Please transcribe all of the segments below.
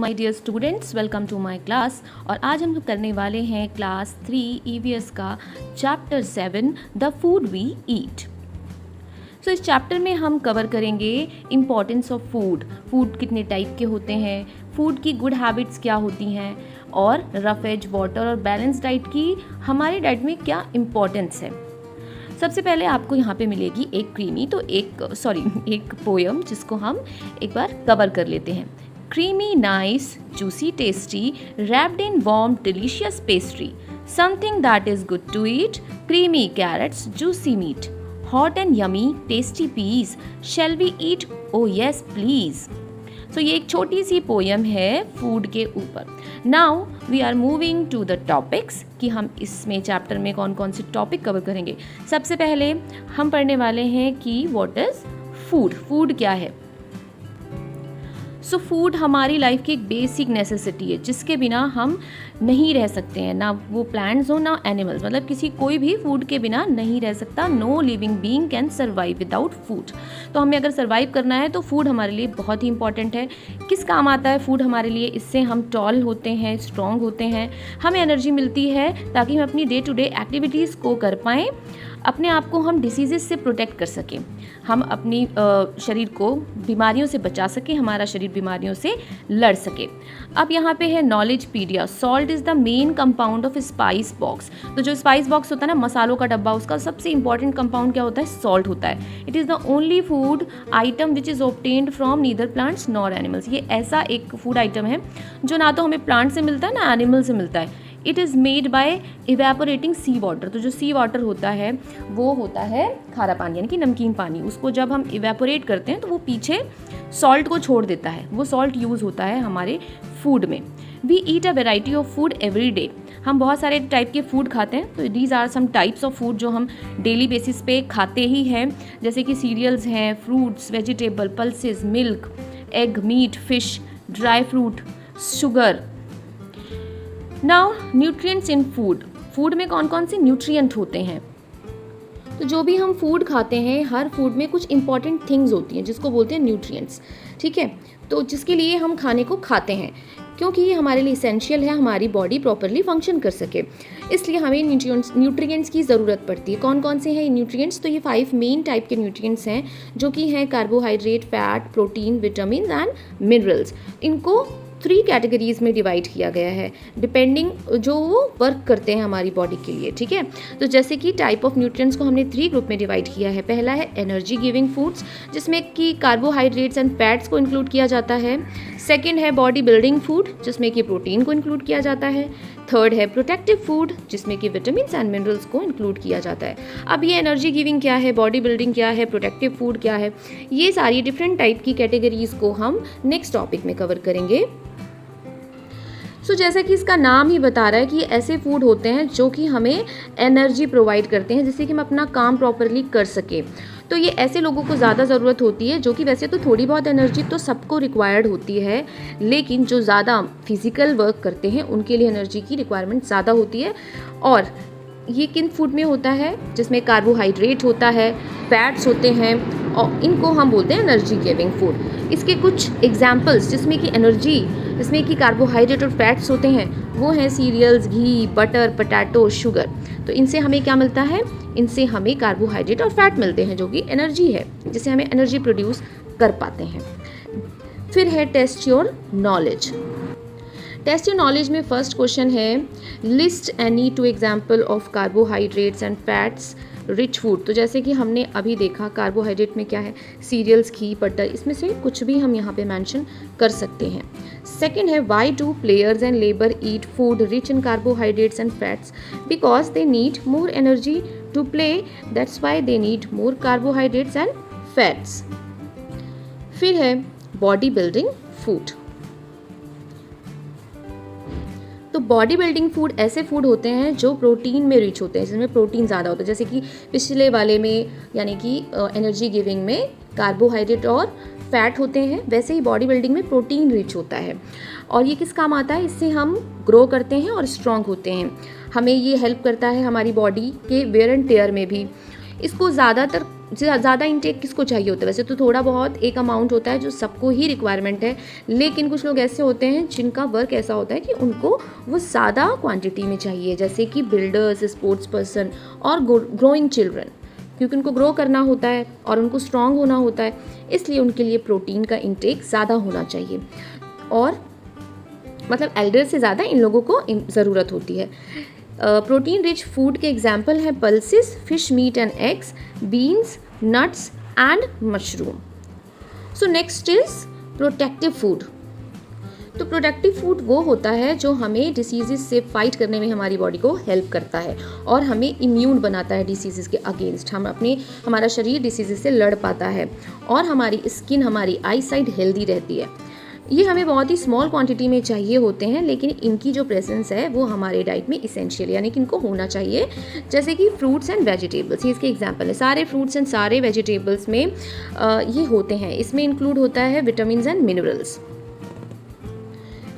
My dear students, welcome to my class. और आज हम करने वाले हैं क्लास 3 ईवीएस का chapter 7 the food we eat. So इस चैप्टर में हम कवर करेंगे इम्पॉर्टेंस ऑफ फूड, फूड कितने टाइप के होते हैं, फूड की गुड हैबिट्स क्या होती हैं और रफ एज, वाटर और बैलेंस डाइट की हमारी डाइट में क्या इम्पॉर्टेंस है। सबसे पहले आपको यहाँ पे मिलेगी एक पोयम जिसको हम एक बार कवर कर लेते हैं। Creamy, nice, juicy, tasty, wrapped in warm, delicious pastry, something that is good to eat, creamy carrots, juicy meat, hot and yummy, tasty peas, shall we eat? Oh yes, please. So ये एक छोटी सी poem है food के ऊपर। Now we are moving to the topics कि हम इसमें चैप्टर में कौन कौन से टॉपिक कवर करेंगे। सबसे पहले हम पढ़ने वाले हैं कि व्हाट इज फूड, फूड क्या है। सो फूड हमारी लाइफ की एक बेसिक नेसेसिटी है जिसके बिना हम नहीं रह सकते हैं, ना वो प्लांट्स हो ना एनिमल्स, मतलब कोई भी फूड के बिना नहीं रह सकता। No living being can survive without food. तो हमें अगर सर्वाइव करना है तो फूड हमारे लिए बहुत ही इंपॉर्टेंट है। किस काम आता है फूड हमारे लिए? इससे हम टॉल होते हैं, स्ट्रॉन्ग होते हैं, हमें एनर्जी मिलती है ताकि हम अपनी डे टू डे एक्टिविटीज़ को कर पाएँ, अपने आप को हम डिसीजेस से प्रोटेक्ट कर सकें, हम अपनी शरीर को बीमारियों से बचा सकें, हमारा शरीर बीमारियों से लड़ सके। अब यहाँ पे है Knowledgepedia. Salt is the main compound of spice box. तो जो स्पाइस बॉक्स होता है ना, मसालों का डब्बा, उसका सबसे इंपॉर्टेंट कंपाउंड क्या होता है? सॉल्ट होता है। It is the only food item which is obtained from neither plants nor animals. ये ऐसा एक फूड आइटम है जो ना तो हमें प्लांट से मिलता है ना एनिमल से मिलता है। It is made by evaporating sea water. तो जो सी वाटर होता है वो होता है खारा पानी, यानी कि नमकीन पानी। उसको जब हम इवेपोरेट करते हैं तो वो पीछे सॉल्ट को छोड़ देता है, वो सॉल्ट यूज़ होता है हमारे फूड में। We eat a variety of food every day. हम बहुत सारे टाइप के फूड खाते हैं। तो these are some types of food जो हम डेली बेसिस पे खाते ही हैं, जैसे कि सीरियल्स हैं, fruits, vegetable, pulses, milk, egg, meat, fish, dry fruit, sugar. Now nutrients in food. Food में कौन कौन से न्यूट्रिएंट होते हैं? तो जो भी हम फूड खाते हैं, हर फूड में कुछ इंपॉर्टेंट थिंग्स होती हैं जिसको बोलते हैं न्यूट्रिएंट्स, ठीक है। तो जिसके लिए हम खाने को खाते हैं, क्योंकि ये हमारे लिए इसेंशियल है, हमारी बॉडी प्रॉपरली फंक्शन कर सके, इसलिए हमें न्यूट्रिएंट्स की ज़रूरत पड़ती है। कौन कौन से हैं न्यूट्रिएंट्स? तो ये 5 मेन टाइप के न्यूट्रिएंट्स हैं जो कि हैं carbohydrate, fat, protein, vitamin and minerals. इनको 3 कैटेगरीज में डिवाइड किया गया है डिपेंडिंग जो वो वर्क करते हैं हमारी बॉडी के लिए, ठीक है। तो जैसे कि टाइप ऑफ न्यूट्रिएंट्स को हमने 3 ग्रुप में डिवाइड किया है। पहला है एनर्जी गिविंग फूड्स, जिसमें कि कार्बोहाइड्रेट्स एंड फैट्स को इंक्लूड किया जाता है। सेकेंड है बॉडी बिल्डिंग फूड, जिसमें कि प्रोटीन को इंक्लूड किया जाता है। थर्ड है प्रोटेक्टिव फूड, जिसमें कि विटामिन एंड मिनरल्स को इंक्लूड किया जाता है। अब ये एनर्जी गिविंग क्या है, बॉडी बिल्डिंग क्या है, प्रोटेक्टिव फूड क्या है, ये सारी डिफरेंट टाइप की कैटेगरीज को हम नेक्स्ट टॉपिक में कवर करेंगे। सो जैसे कि इसका नाम ही बता रहा है कि ये ऐसे फूड होते हैं जो कि हमें एनर्जी प्रोवाइड करते हैं जिससे कि हम अपना काम प्रॉपरली कर सकें। तो ये ऐसे लोगों को ज़्यादा ज़रूरत होती है जो कि वैसे तो थोड़ी बहुत एनर्जी तो सबको रिक्वायर्ड होती है, लेकिन जो ज़्यादा फिजिकल वर्क करते हैं उनके लिए एनर्जी की रिक्वायरमेंट ज़्यादा होती है। और ये किन फूड में होता है? जिसमें कार्बोहाइड्रेट होता है, फैट्स होते हैं, और इनको हम बोलते हैं एनर्जी गिविंग फूड। इसके कुछ एग्जाम्पल्स जिसमें कि कार्बोहाइड्रेट और फैट्स होते हैं वो हैं सीरियल्स, घी, बटर, पोटैटो, शुगर। तो इनसे हमें क्या मिलता है? इनसे हमें कार्बोहाइड्रेट और फैट मिलते हैं जो कि एनर्जी है, जिससे हमें एनर्जी प्रोड्यूस कर पाते हैं। फिर है test your knowledge. Test your knowledge में फर्स्ट क्वेश्चन है list any 2 example of carbohydrates and fats rich food. तो जैसे कि हमने अभी देखा कार्बोहाइड्रेट में क्या है, सीरियल्स, घी, बटर, इसमें से कुछ भी हम यहाँ पे मेंशन कर सकते हैं। सेकेंड है why do players and labour eat food rich in carbohydrates and fats? Because they need more energy to play, that's why they need more carbohydrates and fats. फिर है बॉडी बिल्डिंग फूड। तो body building food ऐसे food होते हैं जो protein में rich होते हैं, जिसमें प्रोटीन ज़्यादा होता है। जैसे कि पिछले वाले में यानी कि एनर्जी गिविंग में कार्बोहाइड्रेट और फैट होते हैं, वैसे ही बॉडी बिल्डिंग में प्रोटीन रिच होता है। और ये किस काम आता है? इससे हम ग्रो करते हैं और स्ट्रॉन्ग होते हैं। हमें ये हेल्प करता है हमारी बॉडी के वेयर एंड टेयर में भी। इसको ज़्यादातर ज़्यादा इंटेक किसको चाहिए होता है? वैसे तो थोड़ा बहुत एक अमाउंट होता है जो सबको ही रिक्वायरमेंट है, लेकिन कुछ लोग ऐसे होते हैं जिनका वर्क ऐसा होता है कि उनको वो ज़्यादा क्वांटिटी में चाहिए, जैसे कि बिल्डर्स, स्पोर्ट्स पर्सन और ग्रोइंग चिल्ड्रन, क्योंकि उनको ग्रो करना होता है और उनको स्ट्रांग होना होता है, इसलिए उनके लिए प्रोटीन का इंटेक ज़्यादा होना चाहिए। और मतलब एल्डर से ज़्यादा इन लोगों को ज़रूरत होती है। प्रोटीन रिच फूड के एग्जाम्पल हैं pulses, fish, meat and eggs, beans, nuts and mushroom. So next is protective food. तो प्रोटेक्टिव फूड वो होता है जो हमें डिसीजेस से फाइट करने में हमारी बॉडी को हेल्प करता है और हमें इम्यून बनाता है डिसीजेस के अगेंस्ट। हमारा शरीर डिसीजेस से लड़ पाता है और हमारी स्किन, हमारी आई साइट हेल्दी रहती है। ये हमें बहुत ही स्मॉल क्वांटिटी में चाहिए होते हैं, लेकिन इनकी जो प्रेजेंस है वो हमारे डाइट में इसेंशियल, यानी कि इनको होना चाहिए। जैसे कि फ्रूट्स एंड वेजिटेबल्स, ये इसके एग्जांपल है। सारे फ्रूट्स एंड सारे वेजिटेबल्स में ये होते हैं। इसमें इंक्लूड होता है vitamins and minerals.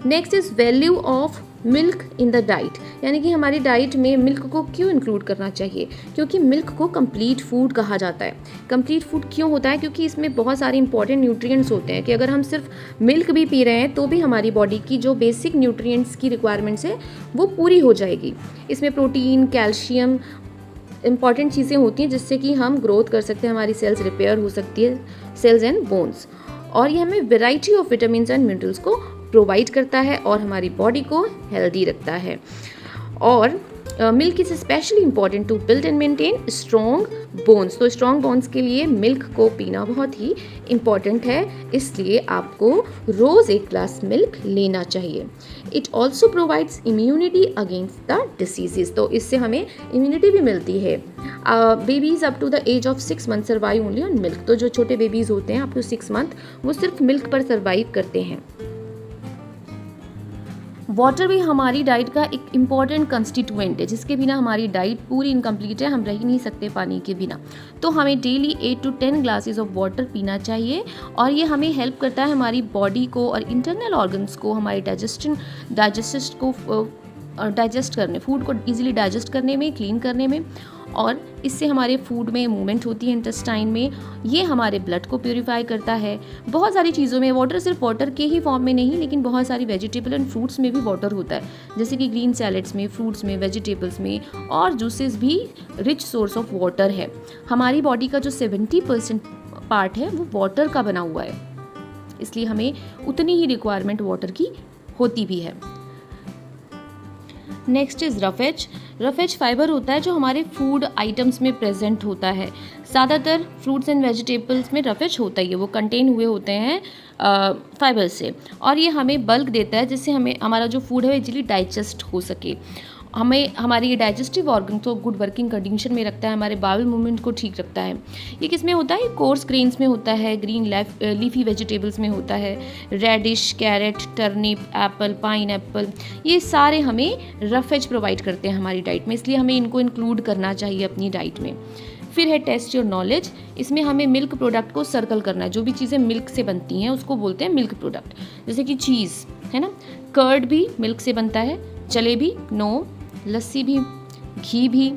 Next is value of milk in the diet, यानी कि हमारी डाइट में मिल्क को क्यों इंक्लूड करना चाहिए? क्योंकि मिल्क को कंप्लीट फूड कहा जाता है। कंप्लीट फूड क्यों होता है? क्योंकि इसमें बहुत सारे इंपॉर्टेंट न्यूट्रिएंट्स होते हैं कि अगर हम सिर्फ मिल्क भी पी रहे हैं तो भी हमारी बॉडी की जो बेसिक न्यूट्रिएंट्स की रिक्वायरमेंट्स है वो पूरी हो जाएगी। इसमें प्रोटीन, कैल्शियम, इंपॉर्टेंट चीज़ें होती हैं जिससे कि हम ग्रोथ कर सकते हैं, हमारी सेल्स रिपेयर हो सकती है, सेल्स एंड बोन्स। और ये हमें variety of vitamin and minerals को प्रोवाइड करता है और हमारी बॉडी को हेल्दी रखता है। और milk is specially important to build and maintain strong bones. तो स्ट्रॉन्ग बोन्स के लिए मिल्क को पीना बहुत ही इंपॉर्टेंट है, इसलिए आपको रोज़ एक ग्लास मिल्क लेना चाहिए। It also provides immunity against the diseases, तो इससे हमें इम्यूनिटी भी मिलती है। Babies up to the age of 6 month survive only on milk. तो जो छोटे बेबीज़ होते हैं अप टू 6 मंथ, वो सिर्फ मिल्क पर सर्वाइव करते हैं। वाटर भी हमारी डाइट का एक इम्पॉर्टेंट कंस्टिट्यूएंट है, जिसके बिना हमारी डाइट पूरी इनकम्प्लीट है, हम रह ही नहीं सकते पानी के बिना। तो हमें daily 8 to 10 glasses of water पीना चाहिए और ये हमें हेल्प करता है हमारी बॉडी को और इंटरनल ऑर्गन्स को, हमारे डाइजेस्ट करने, फूड को इजीली डाइजेस्ट करने में, क्लीन करने में, और इससे हमारे फूड में मूवमेंट होती है इंटेस्टाइन में। ये हमारे ब्लड को प्योरीफाई करता है। बहुत सारी चीज़ों में वाटर सिर्फ वाटर के ही फॉर्म में नहीं, लेकिन बहुत सारी वेजिटेबल एंड फ्रूट्स में भी वाटर होता है, जैसे कि ग्रीन सैलेड्स में, फ्रूट्स में, वेजिटेबल्स में, और जूसेस भी रिच सोर्स ऑफ वाटर है। हमारी बॉडी का जो 70% पार्ट है वो वाटर का बना हुआ है, इसलिए हमें उतनी ही रिक्वायरमेंट वाटर की होती भी है। Next is roughage. Roughage fibre होता है जो हमारे फूड आइटम्स में प्रेजेंट होता है। ज़्यादातर फ्रूट्स एंड वेजिटेबल्स में रफेज होता ही है, वो कंटेन हुए होते हैं फाइबर से, और ये हमें बल्क देता है, जिससे हमें हमारा जो फूड है वो इजीली डाइजेस्ट हो सके। हमें हमारी ये डाइजेस्टिव ऑर्गन को गुड वर्किंग कंडीशन में रखता है, हमारे बाउल मूवमेंट को ठीक रखता है। ये किस में होता है? कोर्स ग्रेन्स में होता है, ग्रीन लीफी वेजिटेबल्स में होता है, radish, carrot, turnip, apple, pineapple, ये सारे हमें रफेज प्रोवाइड करते हैं हमारी डाइट में, इसलिए हमें इनको इंक्लूड करना चाहिए अपनी डाइट में। फिर है टेस्ट योर नॉलेज। इसमें हमें मिल्क प्रोडक्ट को सर्कल करना है। जो भी चीज़ें मिल्क से बनती हैं उसको बोलते हैं मिल्क प्रोडक्ट, जैसे कि चीज़ है ना, कर्ड भी मिल्क से बनता है, जलेबी नो, लस्सी भी, घी भी,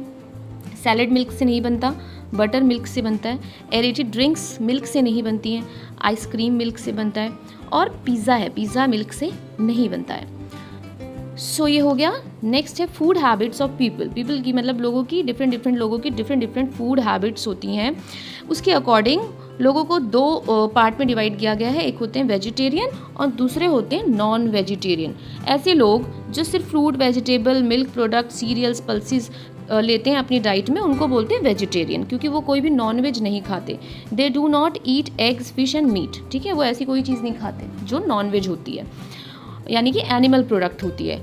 सैलेड मिल्क से नहीं बनता, बटर मिल्क से बनता है, एरेटेड ड्रिंक्स मिल्क से नहीं बनती हैं, आइसक्रीम मिल्क से बनता है, और पिज़्ज़ा है, पिज़्ज़ा मिल्क से नहीं बनता है। सो ये हो गया। नेक्स्ट है फूड हैबिट्स ऑफ पीपल की मतलब लोगों की डिफरेंट फूड हैबिट्स होती हैं। उसके अकॉर्डिंग लोगों को 2 पार्ट में डिवाइड किया गया है। एक होते हैं वेजिटेरियन और दूसरे होते हैं नॉन वेजिटेरियन। ऐसे लोग जो सिर्फ fruit, vegetable, milk product, cereals, pulses लेते हैं अपनी डाइट में, उनको बोलते हैं वेजिटेरियन, क्योंकि वो कोई भी नॉन वेज नहीं खाते। They do not eat eggs, fish and meat, ठीक है, वो ऐसी कोई चीज़ नहीं खाते जो नॉन वेज होती है, यानी कि एनिमल प्रोडक्ट होती है।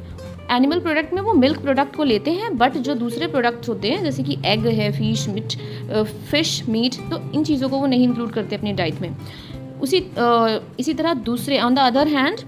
एनिमल प्रोडक्ट में वो मिल्क प्रोडक्ट को लेते हैं, बट जो दूसरे प्रोडक्ट्स होते हैं जैसे कि एग है, फिश मीट, तो इन चीज़ों को वो नहीं इंक्लूड करते अपनी डाइट में। इसी तरह दूसरे ऑन द अदर हैंड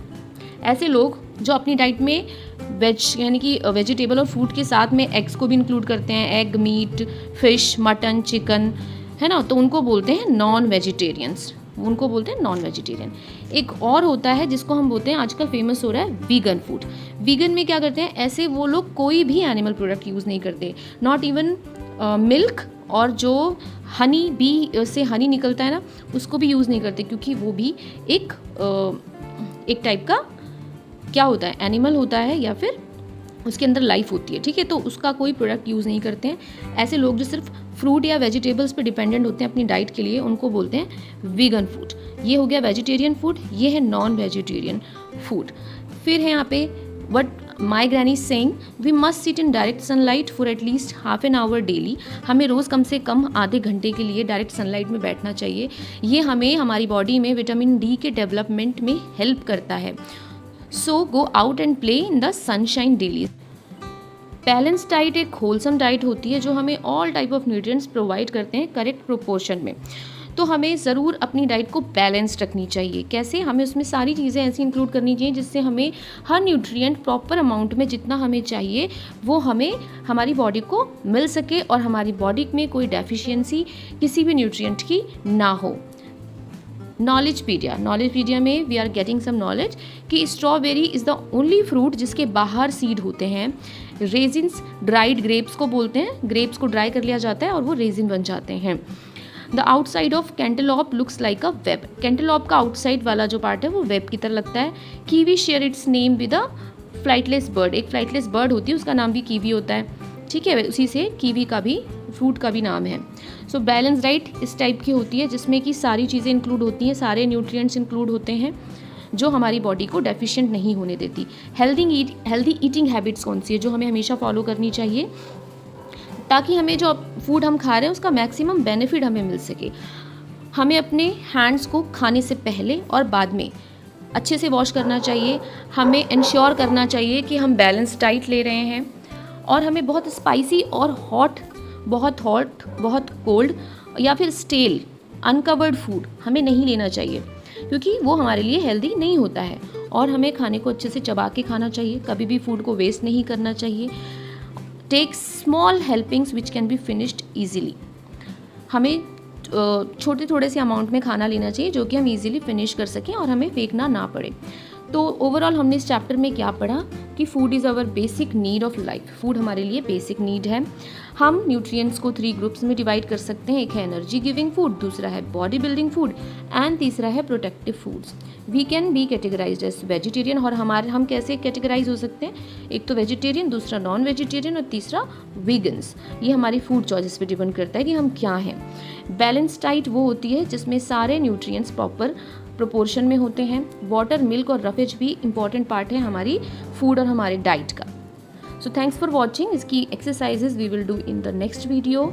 ऐसे लोग जो अपनी डाइट में वेज यानी कि वेजिटेबल और फ्रूट के साथ में एग्स को भी इंक्लूड करते हैं, egg, meat, fish, mutton, chicken, है ना, तो उनको बोलते हैं नॉन वेजिटेरियंस। उनको बोलते हैं नॉन वेजिटेरियन। एक और होता है जिसको हम बोलते हैं, आजकल फेमस हो रहा है, वीगन फूड। वीगन में क्या करते हैं, ऐसे वो लोग कोई भी एनिमल प्रोडक्ट यूज़ नहीं करते, नॉट इवन मिल्क, और जो हनी बी से हनी निकलता है ना, उसको भी यूज़ नहीं करते, क्योंकि वो भी एक टाइप का क्या होता है, एनिमल होता है, या फिर उसके अंदर लाइफ होती है, ठीक है। तो उसका कोई प्रोडक्ट यूज़ नहीं करते हैं। ऐसे लोग जो सिर्फ फ्रूट या वेजिटेबल्स पे डिपेंडेंट होते हैं अपनी डाइट के लिए, उनको बोलते हैं वीगन फूड। ये हो गया वेजिटेरियन फूड, ये है नॉन वेजिटेरियन फूड। फिर है यहाँ पे what my granny saying, we must sit in direct sunlight for at least half an hour daily. हमें रोज़ कम से कम आधे घंटे के लिए डायरेक्ट सनलाइट में बैठना चाहिए। ये हमें हमारी बॉडी में विटामिन डी के डेवलपमेंट में हेल्प करता है। So go out and play in the sunshine daily. Balance diet एक होलसम डाइट होती है जो हमें all type of nutrients provide करते हैं करेक्ट प्रोपोर्शन में। तो हमें ज़रूर अपनी डाइट को बैलेंस्ड रखनी चाहिए। कैसे, हमें उसमें सारी चीज़ें ऐसी इंक्लूड करनी चाहिए जिससे हमें हर न्यूट्रिएंट प्रॉपर अमाउंट में जितना हमें चाहिए वो हमें हमारी बॉडी को मिल सके, और हमारी बॉडी में कोई डेफिशिएंसी किसी भी न्यूट्रिएंट की ना हो। नॉलेजपीडिया में we are getting some knowledge कि strawberry is the only fruit जिसके बाहर सीड होते हैं। रेजिन्स ड्राइड ग्रेप्स को बोलते हैं, ग्रेप्स को ड्राई कर लिया जाता है और वो रेजिन बन जाते हैं। The outside of cantaloupe looks like a web. Cantaloupe का आउटसाइड वाला जो पार्ट है वो वेब की तरह लगता है। Kiwi share its name with a flightless bird. एक फ्लाइटलेस बर्ड होती है, उसका नाम भी कीवी होता है, ठीक है। उसी से कीवी का भी, फ्रूट का भी नाम है। सो बैलेंस डाइट इस टाइप की होती है जिसमें कि सारी चीज़ें इंक्लूड होती हैं, सारे न्यूट्रिएंट्स इंक्लूड होते हैं जो हमारी बॉडी को डेफिशिएंट नहीं होने देती। हेल्दी ईटिंग हैबिट्स कौन सी है जो हमें हमेशा फॉलो करनी चाहिए, ताकि हमें जो फूड हम खा रहे हैं उसका मैक्सिमम बेनिफिट हमें मिल सके। हमें अपने हैंड्स को खाने से पहले और बाद में अच्छे से वॉश करना चाहिए। हमें इंश्योर करना चाहिए कि हम बैलेंस डाइट ले रहे हैं, और हमें बहुत स्पाइसी और हॉट, बहुत कोल्ड या फिर स्टेल अनकवर्ड फूड हमें नहीं लेना चाहिए, क्योंकि वो हमारे लिए हेल्दी नहीं होता है। और हमें खाने को अच्छे से चबा के खाना चाहिए, कभी भी फूड को वेस्ट नहीं करना चाहिए। Take small helpings which can be finished easily. हमें छोटे थोड़े से अमाउंट में खाना लेना चाहिए जो कि हम इजीली फिनिश कर सकें और हमें फेंकना ना पड़े। तो ओवरऑल हमने इस चैप्टर में क्या पढ़ा कि food is our basic need of life. Food हमारे लिए बेसिक नीड है। हम न्यूट्रिएंट्स को 3 ग्रुप्स में डिवाइड कर सकते हैं। एक है एनर्जी गिविंग फूड, दूसरा है बॉडी बिल्डिंग फूड, एंड तीसरा है protective foods. We can be categorized as vegetarian. और हम कैसे कैटेगराइज हो सकते हैं, एक तो वेजिटेरियन, दूसरा नॉन वेजिटेरियन और तीसरा वीगन्स। ये हमारी फूड चॉइसेस पे डिपेंड करता है कि हम क्या हैं। बैलेंस डाइट वो होती है जिसमें सारे न्यूट्रिएंट्स प्रॉपर प्रोपोर्शन में होते हैं। वाटर, मिल्क और रफेज भी इंपॉर्टेंट पार्ट है हमारी फूड और हमारे डाइट का। So thanks for watching. इसकी exercises we will do in the next video.